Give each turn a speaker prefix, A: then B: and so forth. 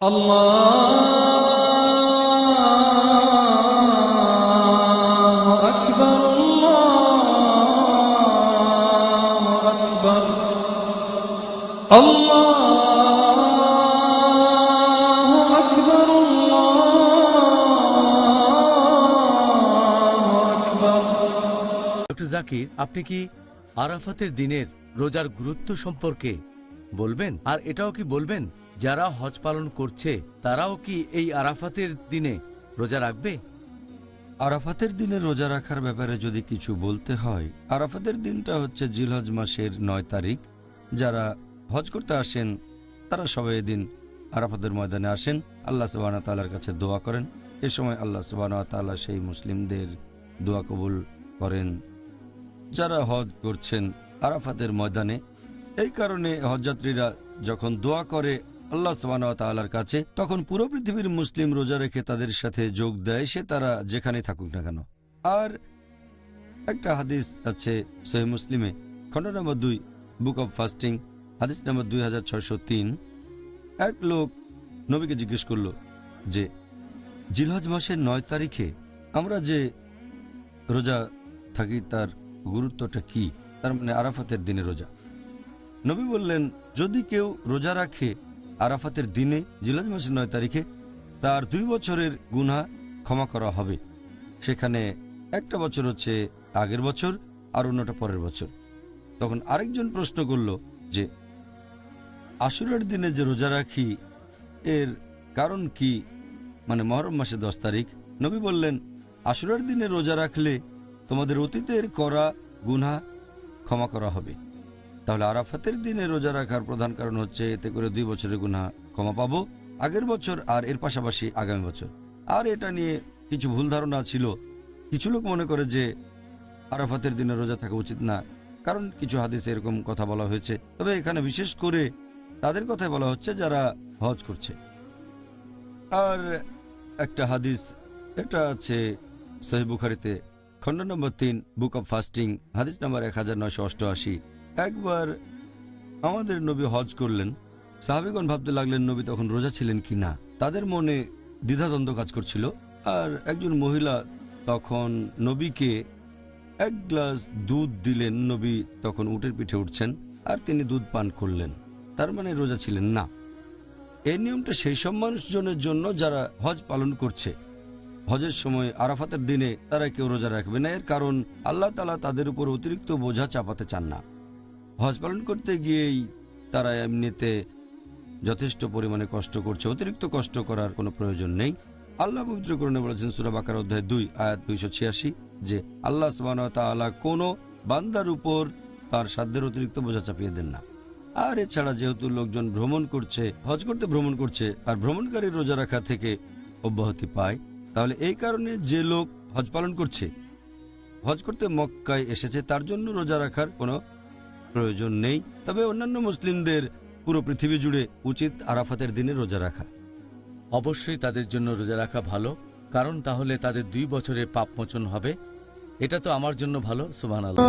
A: আল্লাহু আকবার, আল্লাহু আকবার, আল্লাহু আকবার, আল্লাহু আকবার।
B: ডক্টর জাকির, আপনি কি আরাফাতের দিনের রোজার গুরুত্ব সম্পর্কে বলবেন? আর এটাও কি বলবেন যারা হজ পালন করছে তারাও কি এই আরাফাতের দিনে রোজা রাখবে?
C: আরাফাতের দিনে রোজা রাখার ব্যাপারে যদি কিছু বলতে হয়, আরাফাতের দিনটা হচ্ছে জিলহজ মাসের ৯ তারিখ। যারা হজ করতে আসেন তারা সবাই এদিন আরাফাতের ময়দানে আসেন, আল্লাহ সুবহানাহু ওয়া তাআলার কাছে দোয়া করেন। এ সময় আল্লাহ সুবহানাহু ওয়া তাআলা সেই মুসলিমদের দোয়া কবুল করেন যারা হজ করছেন আরাফাতের ময়দানে। এই কারণে হজযাত্রীরা যখন দোয়া করে আল্লাহ সুবহানাহু ওয়া তাআলার কাছে, তখন পুরো পৃথিবীর মুসলিম রোজা রেখে তাদের সাথে যোগ দেয়, সে তারা যেখানে থাকুক না কেন। আর একটা হাদিস আছে সহিহ মুসলিমে, খণ্ড নম্বর 2, বুক অব ফাস্টিং, হাদিস নম্বর 2603। এক লোক নবীকে জিজ্ঞেস করল যে জিলহজ মাসের ৯ তারিখে আমরা যে রোজা থাকি তার গুরুত্বটা কি? তার মানে আরাফাতের দিনে রোজা। নবী বললেন, যদি কেউ রোজা রাখে আরাফাতের দিনে জিলহজ মাসের ৯ তারিখে, তার 2 বছরের গুনাহ ক্ষমা করা হবে। সেখানে একটা বছর হচ্ছে আগের বছর আর অন্যটা পরের বছর। তখন আরেকজন প্রশ্ন করল যে আশুরার দিনে যে রোজা রাখি এর কারণ কি? মানে মহরম মাসের 10 তারিখ। নবী বললেন, আশুরার দিনে রোজা রাখলে তোমাদের অতীতের করা গুনাহ ক্ষমা করা হবে। তাহলে আরাফাতের দিনে রোজা রাখার প্রধান কারণ হচ্ছে এতে করে 2 বছরের গুনাহ ক্ষমা পাবো, আগের বছর আর এর পাশাপাশি আগামী বছর। আর এটা নিয়ে কিছু ভুল ধারণা ছিল। কিছু লোক মনে করে যে আরাফাতের দিনে রোজা থাকা উচিত না, কারণ কিছু হাদিসে এরকম কথা বলা হয়েছে। তবে এখানে বিশেষ করে তাদের কথাই বলা হচ্ছে যারা হজ করছে। আর একটা হাদিস এটা আছে সহিহ বুখারীতে, খণ্ড নম্বর 3, বুক অব ফাস্টিং, হাদিস নম্বর 1988। একবার আমাদের নবী হজ করলেন। সাহাবীগণ ভাবতে লাগলেন নবী তখন রোজা ছিলেন কি না। তাদের মনে দ্বিধাদ্বন্দ্ব কাজ করছিল। আর একজন মহিলা তখন নবীকে 1 গ্লাস দুধ দিলেন। নবী তখন উটের পিঠে উঠছেন আর তিনি দুধ পান করলেন, তার মানে রোজা ছিলেন না। এই নিয়মটা সেই সব মানুষজনের জন্য যারা হজ পালন করছে। হজের সময় আরাফাতের দিনে তারা কেউ রোজা রাখবে না, এর কারণ আল্লাহ তাআলা তাদের উপর অতিরিক্ত বোঝা চাপাতে চান না। হজ পালন করতে গিয়েই তারা এমনিতে যথেষ্ট পরিমাণে কষ্ট করছে, অতিরিক্ত কষ্ট করার কোনো প্রয়োজন নেই। আল্লাহ পবিত্র কোরআনে বলেছেন সূরা বাকারা অধ্যায় 2 আয়াত 286 যে আল্লাহ সুবহানাহু ওয়া তাআলা কোনো বান্দার উপর তার সাধ্যের অতিরিক্ত বোঝা চাপিয়ে দেন না। আর এছাড়া যেহেতু লোকজন ভ্রমণ করছে, হজ করতে ভ্রমণ করছে, আর ভ্রমণকারী রোজা রাখা থেকে অব্যাহতি পায়, তাহলে এই কারণে যে লোক হজ পালন করছে, হজ করতে মক্কায় এসেছে, তার জন্য রোজা রাখার কোনো প্রয়োজন নেই। তবে অন্যান্য মুসলিমদের পুরো পৃথিবী জুড়ে উচিত আরাফাতের দিনে রোজা রাখা।
B: অবশ্যই তাদের জন্য রোজা রাখা ভালো, কারণ তাহলে তাদের 2 বছরের পাপ মোচন হবে। এটা তো আমার জন্য ভালো। সুবহানাল্লাহ।